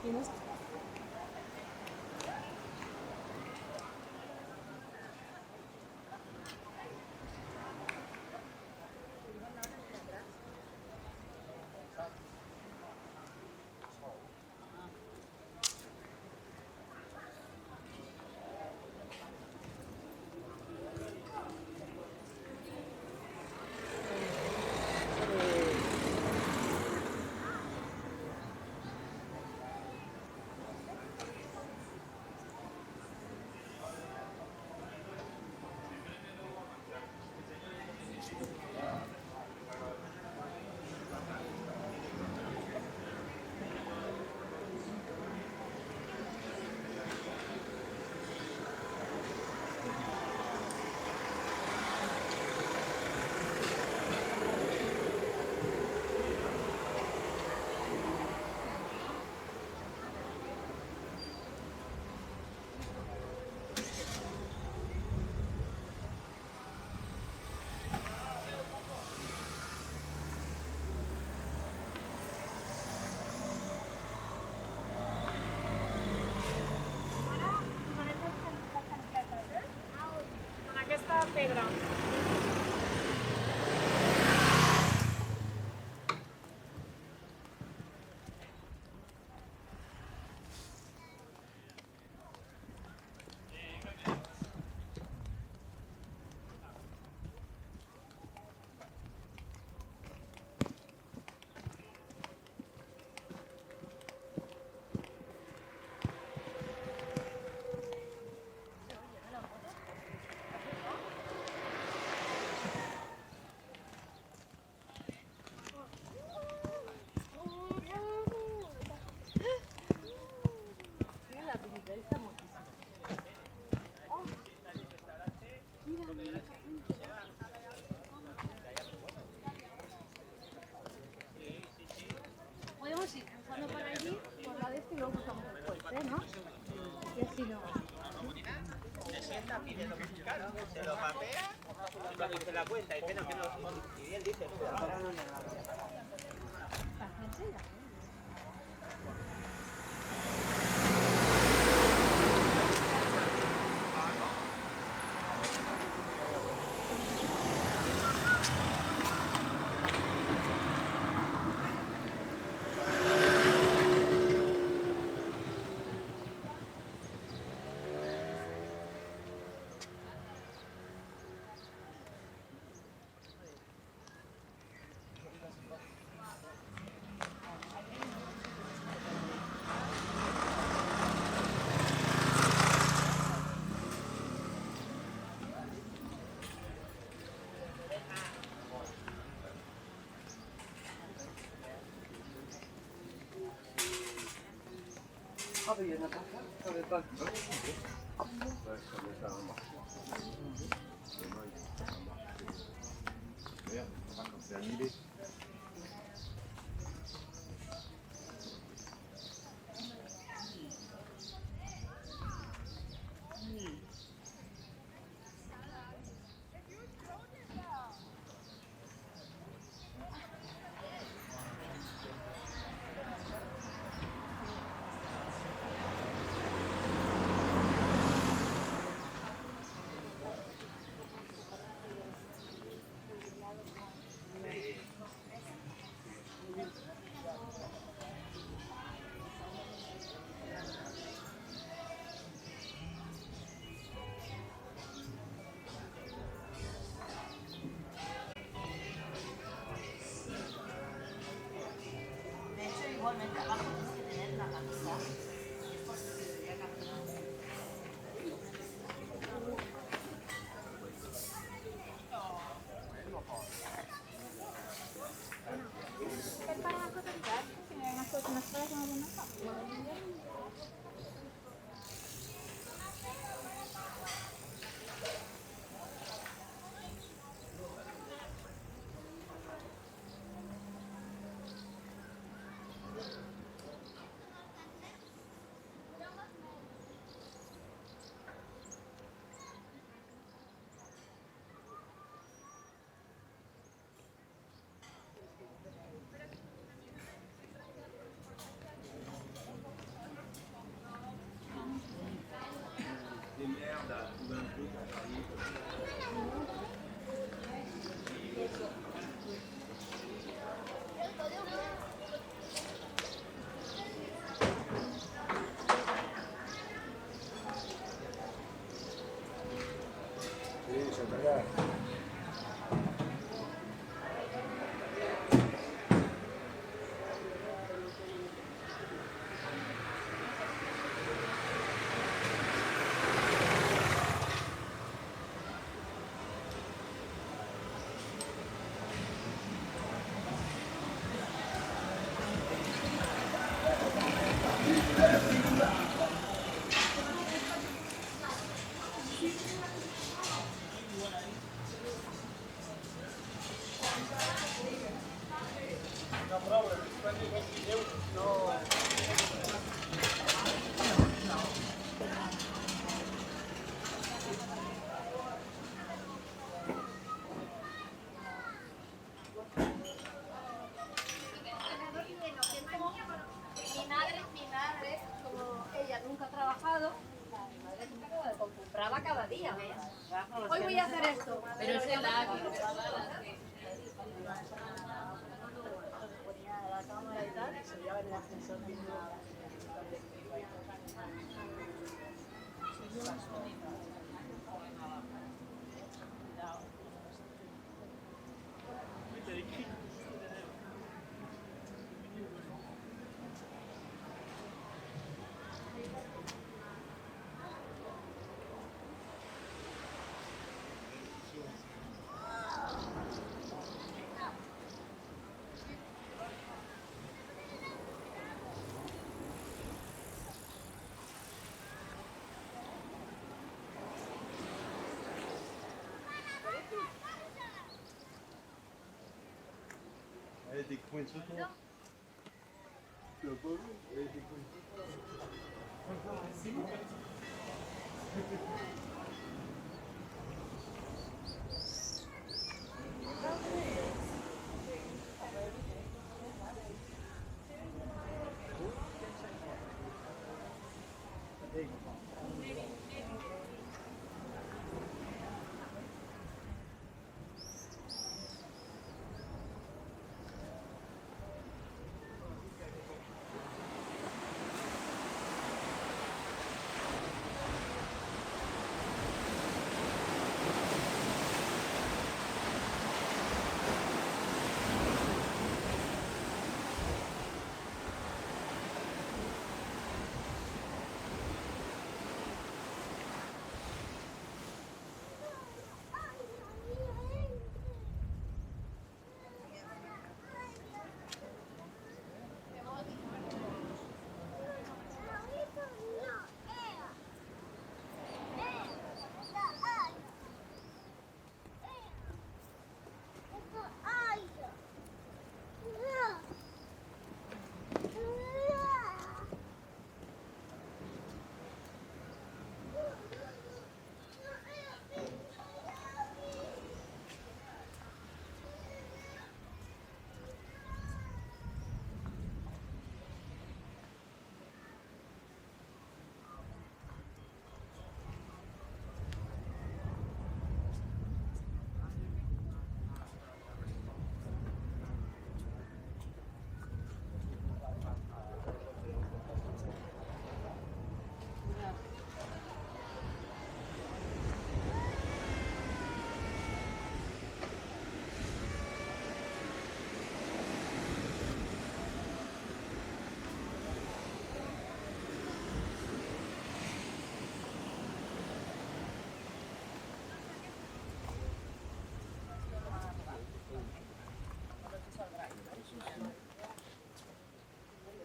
Tienes en aquesta pedra. Podemos ir cruzando por allí, por la de este y luego cruzamos el puente, ¿no? Y así no. Se sienta, pide lo que claro, se lo papea y cuando dice la cuenta, y espera que no. Y bien dice, ahora no le Habe je Natascha? igualmente abajo tienes que tener la camisa. Es porque se debería cambiar. Para las fotografías, que me vengas con unas cosas que me van a Mi madre, como ella nunca ha trabajado, mi madre compraba cada día. Hoy voy a hacer esto. Pero es el hábito. Ponía la cámara y tal, y se llevaba en el ascensor viendo. Elle était coincée, toi. Tu l'as pas vu? Elle était coincée.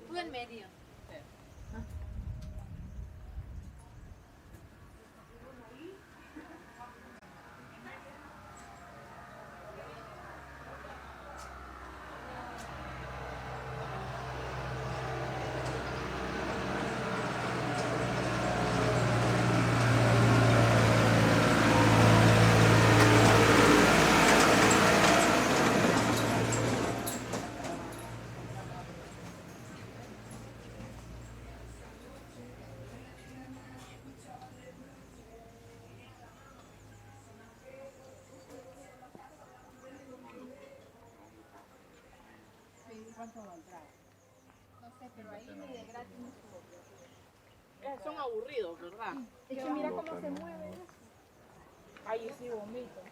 Tú en medio. ¿Cuánto va a entrar? No sé, pero ahí ni de gratis. Son aburridos, ¿verdad? Es que mira cómo se mueve. Ahí sí vomito.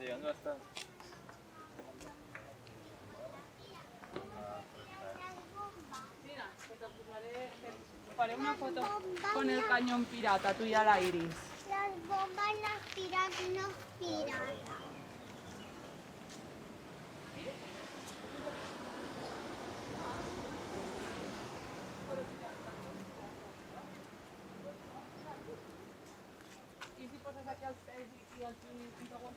llegando hasta. Mira, faré una foto con el cañón pirata, tú y a la Iris. Las bombas las tiran los piratas. I si poses aquí els pèls i els i segons...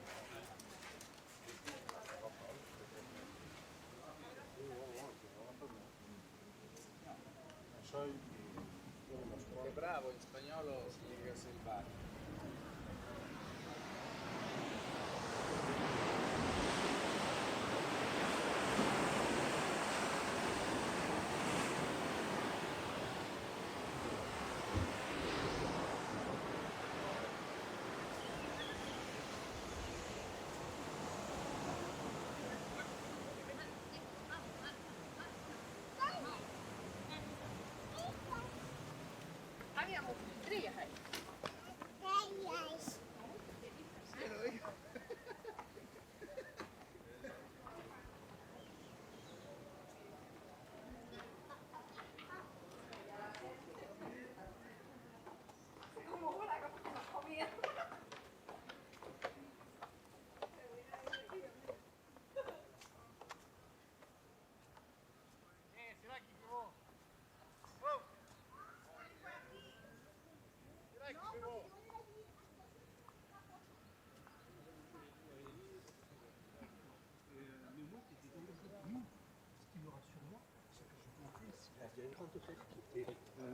Che bravo in spagnolo significa selvaggio. Habíamos trillas ahí. Como una que nos comía.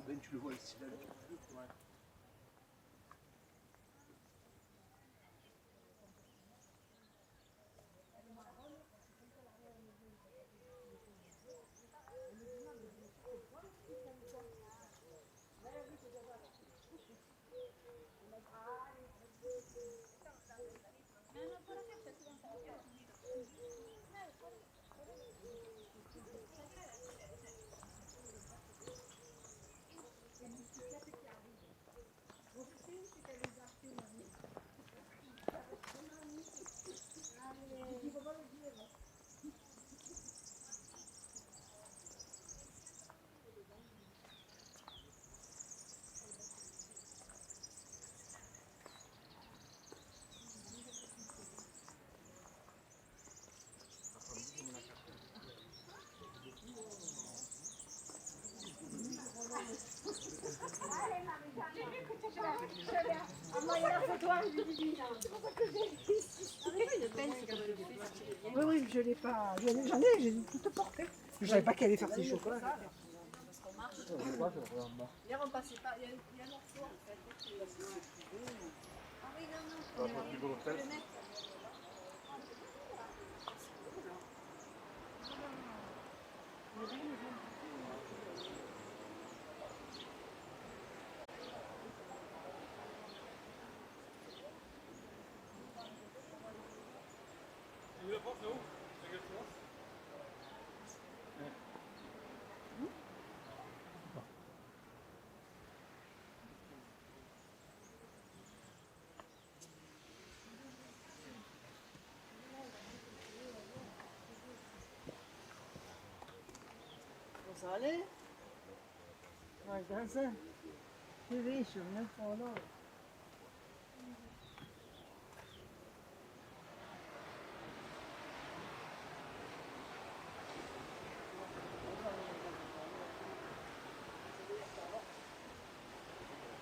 Ben, tu le vois ici, là. Ouais. Oui, oui, je l'ai pas. J'en ai, j'ai tout porté. Je savais pas qu'elle allait faire ses chocolats. Hier on passait pas, il y a morceau en fait. Ah oui, non, non. Je vais le mettre. Sale. Guarda, che riesce, non è solo.